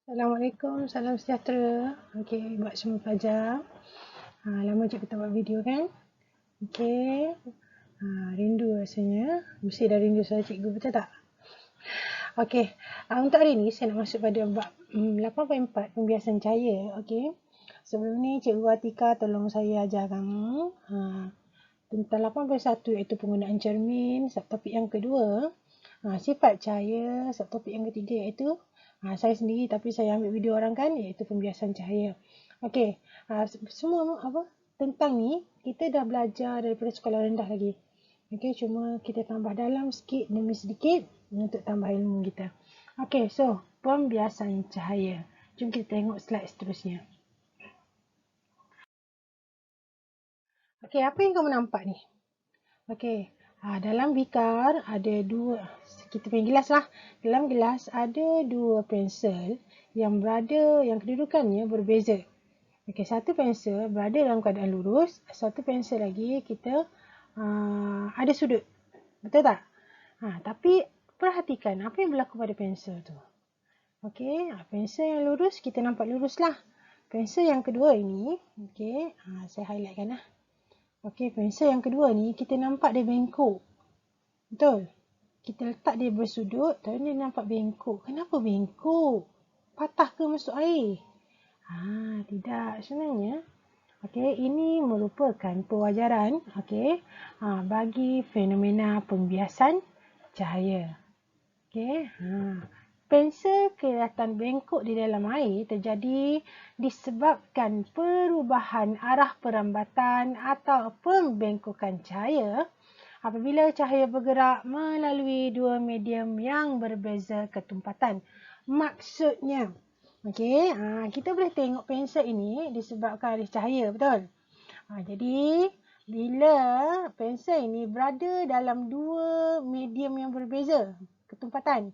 Assalamualaikum, salam sejahtera. Okey, buat semua pelajar. Lama je kita buat video kan? Okey. Rindu rasanya. Mesti dah rindu saya cikgu, betul tak? Okey, untuk hari ni saya nak masuk pada bab 8.4 pembiasan cahaya. Okey. Sebelum ni Cikgu Atika tolong saya ajar kamu tentang 8.1 iaitu penggunaan cermin. Subtopik yang kedua, sifat cahaya. Subtopik yang ketiga iaitu saya sendiri tapi saya ambil video orang kan, iaitu pembiasan cahaya. Okey, semua tentang ni kita dah belajar daripada sekolah rendah lagi. Okey, cuma kita tambah dalam sikit demi sedikit untuk tambah ilmu kita. Okey, so pembiasan cahaya. Jom kita tengok slide seterusnya. Okey, apa yang kamu nampak ni? Okey, dalam bikar ada dua, kita punya gelas lah. Dalam gelas ada dua pensel yang kedudukannya berbeza. Okey, satu pensel berada dalam keadaan lurus, satu pensel lagi kita ada sudut. Betul tak? Tapi perhatikan apa yang berlaku pada pensel tu. Okey, pensel yang lurus kita nampak lurus lah. Pensel yang kedua ini, okey, saya highlightkan lah. Okey, pensel yang kedua ni kita nampak dia bengkok. Betul? Kita letak dia bersudut, tapi dia nampak bengkok. Kenapa bengkok? Patah ke masuk air? Tidak sebenarnya. Okey, ini merupakan pewajaran bagi fenomena pembiasan cahaya. Okey, pensel kelihatan bengkok di dalam air terjadi disebabkan perubahan arah perambatan atau pembengkokan cahaya apabila cahaya bergerak melalui dua medium yang berbeza ketumpatan. Maksudnya, okey, kita boleh tengok pensel ini disebabkan oleh cahaya, betul? Jadi, bila pensel ini berada dalam dua medium yang berbeza ketumpatan.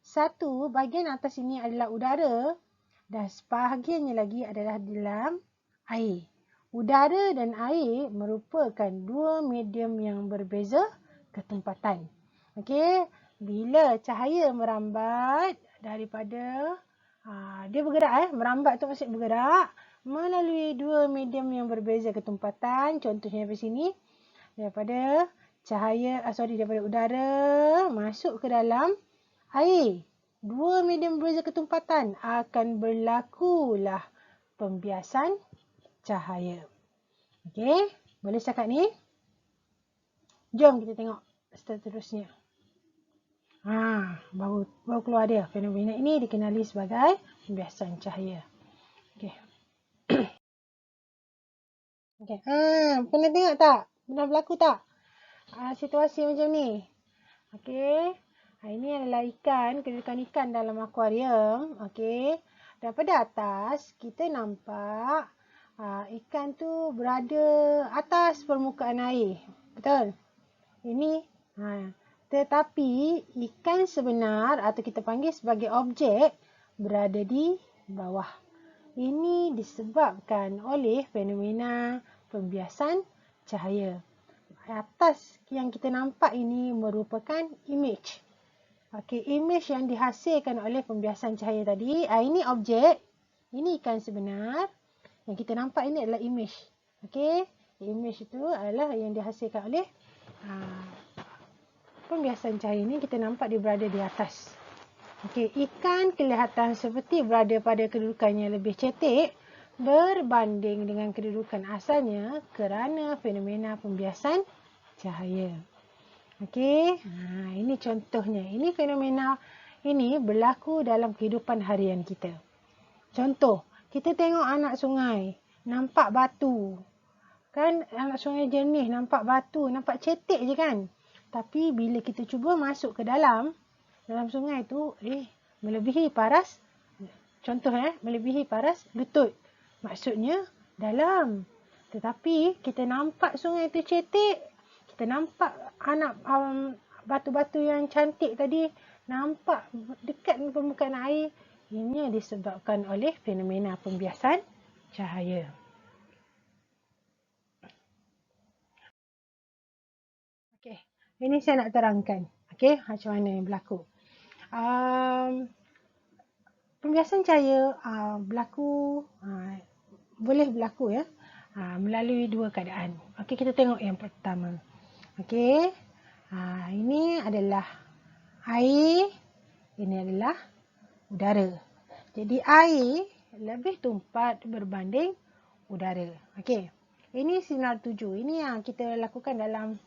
Satu, bahagian atas ini adalah udara dan sebahagiannya lagi adalah dalam air. Udara dan air merupakan dua medium yang berbeza ketumpatan. Okey, bila cahaya merambat daripada dia bergerak merambat tu maksud bergerak melalui dua medium yang berbeza ketumpatan. Contohnya di sini daripada daripada udara masuk ke dalam air. Dua medium berbeza ketumpatan akan berlakulah pembiasan cahaya. Okey, boleh cakap ni? Jom kita tengok seterusnya. Baru keluar dia. Fenomena ini dikenali sebagai pembiasan cahaya. Okey. Okey. Pernah tengok tak? Pernah berlaku tak? Situasi macam ni. Okey. Ini adalah kedudukan ikan dalam akuarium. Okey. Daripada atas, kita nampak ikan tu berada atas permukaan air. Betul? Ini, tetapi ikan sebenar atau kita panggil sebagai objek berada di bawah. Ini disebabkan oleh fenomena pembiasan cahaya. Atas yang kita nampak ini merupakan image. Okey, image yang dihasilkan oleh pembiasan cahaya tadi. Ini objek, ini ikan sebenar. Yang kita nampak ini adalah image. Okey, image itu adalah yang dihasilkan oleh pembiasan cahaya ini. Kita nampak dia berada di atas. Okey, ikan kelihatan seperti berada pada kedudukan yang lebih cetek berbanding dengan kedudukan asalnya kerana fenomena pembiasan cahaya. Okey, ini contohnya. Ini fenomena ini berlaku dalam kehidupan harian kita. Contoh, kita tengok anak sungai, nampak batu. Kan anak sungai jernih, nampak batu, nampak cetek je kan? Tapi bila kita cuba masuk ke dalam sungai tu, melebihi paras. Contoh melebihi paras lutut. Maksudnya dalam. Tetapi kita nampak sungai tu cetek. Kita nampak anak batu-batu yang cantik tadi nampak dekat dengan permukaan air. Ini disebabkan oleh fenomena pembiasan cahaya. Okey, ini saya nak terangkan. Okey, macam mana yang berlaku. pembiasan cahaya boleh berlaku ya melalui dua keadaan. Okey, kita tengok yang pertama. Okey. Ini adalah air, ini adalah udara. Jadi air lebih tumpat berbanding udara. Okey. Ini sinar tuju. Ini yang kita lakukan dalam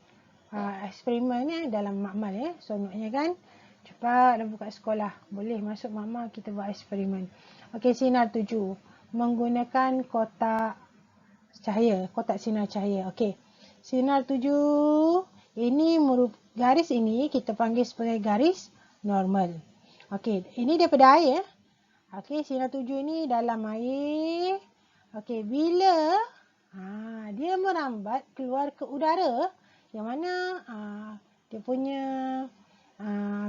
eksperimen dalam makmal ya. Seronoknya kan? Cepat dah buka sekolah. Boleh masuk makmal kita buat eksperimen. Okey, sinar tuju menggunakan kotak cahaya, kotak sinar cahaya. Okey. Sinar tuju ini garis ini kita panggil sebagai garis normal. Okey, ini daripada air. Okey, sinar tuju ini dalam air. Okey, bila dia merambat keluar ke udara, yang mana dia punya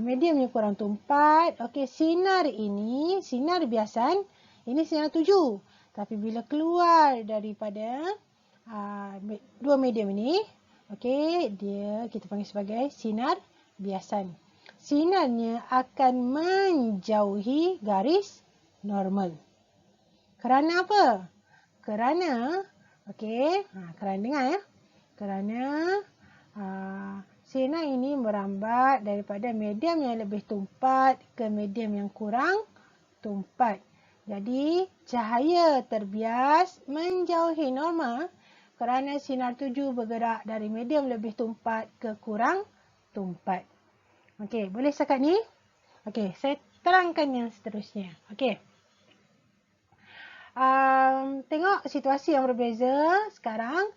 mediumnya kurang tumpat. Okey, sinar ini, sinar biasan, ini sinar tuju. Tapi bila keluar daripada dua medium ini, okey, kita panggil sebagai sinar biasan. Sinarnya akan menjauhi garis normal. Kerana apa? Kerana, okey, kerana dengar ya. Kerana sinar ini merambat daripada medium yang lebih tumpat ke medium yang kurang tumpat. Jadi, cahaya terbias menjauhi normal kerana sinar tuju bergerak dari medium lebih tumpat ke kurang tumpat. Okey, boleh setakat ni? Okey, saya terangkan yang seterusnya. Okey. Tengok situasi yang berbeza sekarang.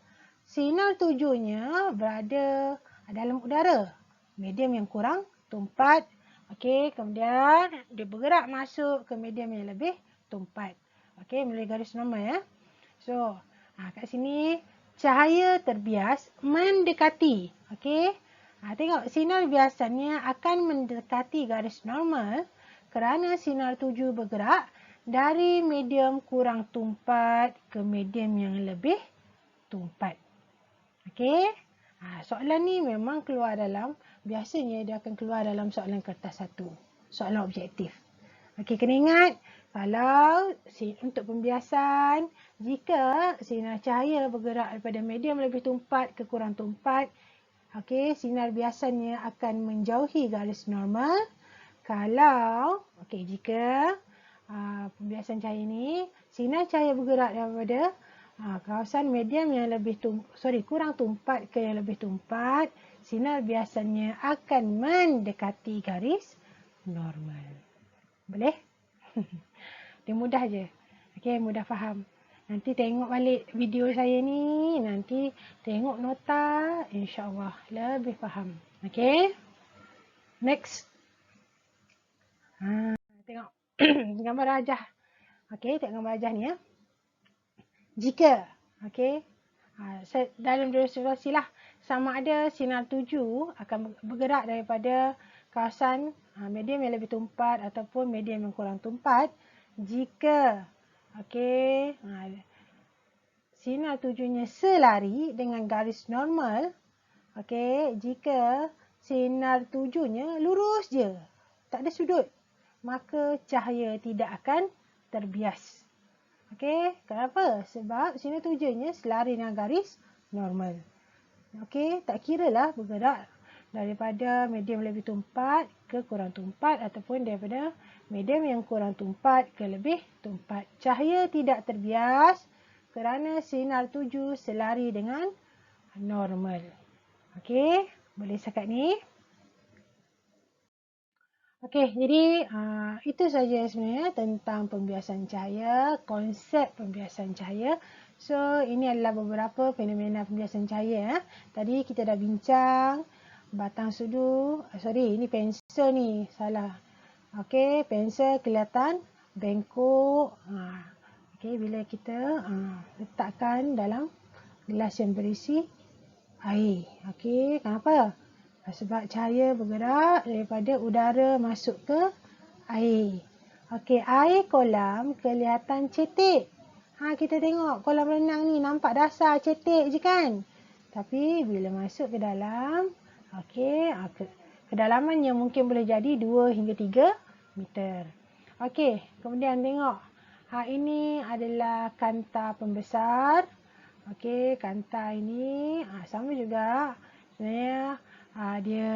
Sinar tujunya berada dalam udara. Medium yang kurang tumpat. Okey, kemudian dia bergerak masuk ke medium yang lebih tumpat. Okey, melalui garis normal ya. So, kat sini cahaya terbias mendekati. Okey. Tengok sinar biasanya akan mendekati garis normal kerana sinar tuju bergerak dari medium kurang tumpat ke medium yang lebih tumpat. Okey. Soalan ni memang biasanya dia akan keluar dalam soalan kertas 1. Soalan objektif. Okey, kena ingat kalau untuk pembiasan, jika sinar cahaya bergerak daripada medium lebih tumpat ke kurang tumpat, okey, sinar biasanya akan menjauhi garis normal. Kalau, okey, jika pembiasan cahaya ini, sinar cahaya bergerak daripada kawasan medium yang kurang tumpat ke yang lebih tumpat, sinar biasanya akan mendekati garis normal. Boleh? Dia mudah je. Okey, mudah faham. Nanti tengok balik video saya ni, nanti tengok nota, insya-Allah lebih faham. Okey? Next. Tengok gambar rajah. Okey, tengok gambar rajah ni ya. Jika, okey, dalam dua situasi lah, sama ada sinar tuju akan bergerak daripada kawasan medium yang lebih tumpat ataupun medium yang kurang tumpat. Jika, okey, sinar tujunya selari dengan garis normal, okey, jika sinar tujunya lurus je, tak ada sudut, maka cahaya tidak akan terbias. Okey, kenapa? Sebab sinar tujunya selari dengan garis normal. Okey, tak kiralah bergerak daripada medium lebih tumpat ke kurang tumpat ataupun daripada medium yang kurang tumpat ke lebih tumpat. Cahaya tidak terbias kerana sinar tuju selari dengan normal. Okey, boleh setakat ni. Okey, jadi itu saja sebenarnya tentang pembiasan cahaya, konsep pembiasan cahaya. So, ini adalah beberapa fenomena pembiasan cahaya. Tadi kita dah bincang batang sudu, ini pensel ni, salah. Okey, pensel kelihatan bengkok. Okey, bila kita letakkan dalam gelas yang berisi air. Okey, kenapa? Sebab cahaya bergerak daripada udara masuk ke air. Okey, air kolam kelihatan cetek. Kita tengok kolam renang ni nampak dasar cetek je kan. Tapi bila masuk ke dalam, okey, kedalamannya mungkin boleh jadi 2 hingga 3 meter. Okey, kemudian tengok. Ini adalah kanta pembesar. Okey, kanta ini sama juga. Sebenarnya dia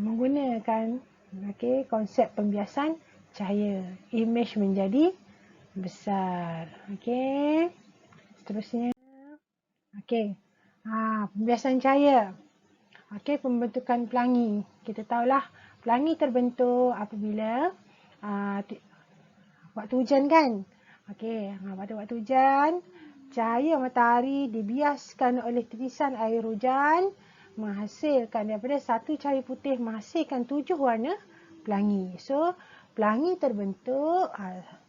menggunakan konsep pembiasan cahaya. Imej menjadi besar. Okey. Seterusnya. Okey. Pembiasan cahaya. Okey, pembentukan pelangi. Kita tahulah pelangi terbentuk apabila waktu hujan kan. Okey, pada waktu hujan, cahaya matahari dibiaskan oleh titisan air hujan menghasilkan daripada satu cahaya putih menghasilkan 7 warna pelangi. So, pelangi terbentuk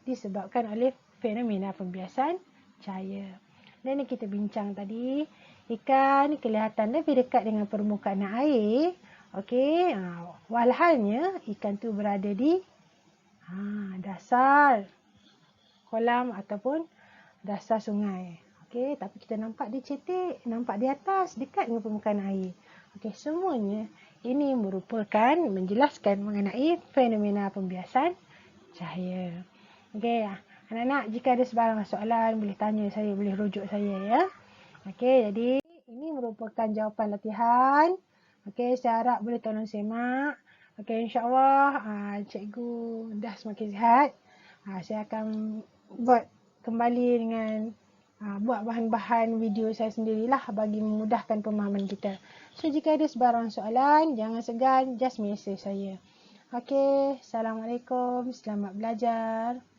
disebabkan oleh fenomena pembiasan cahaya. Dan yang kita bincang tadi, ikan kelihatan lebih dekat dengan permukaan air. Okey, walhalnya ikan tu berada di dasar kolam ataupun dasar sungai. Okey, tapi kita nampak dia cetek, nampak di atas dekat dengan permukaan air. Okey, semuanya ini merupakan menjelaskan mengenai fenomena pembiasan cahaya. Okey, anak-anak jika ada sebarang soalan boleh tanya saya, boleh rujuk saya ya. Okey, jadi ini merupakan jawapan latihan. Okey, saya harap boleh tolong semak. Okey, insya-Allah cikgu dah semakin sihat. Saya akan buat kembali dengan buat bahan-bahan video saya sendirilah bagi memudahkan pemahaman kita. So, jika ada sebarang soalan, jangan segan, just message saya. Okey, Assalamualaikum, selamat belajar.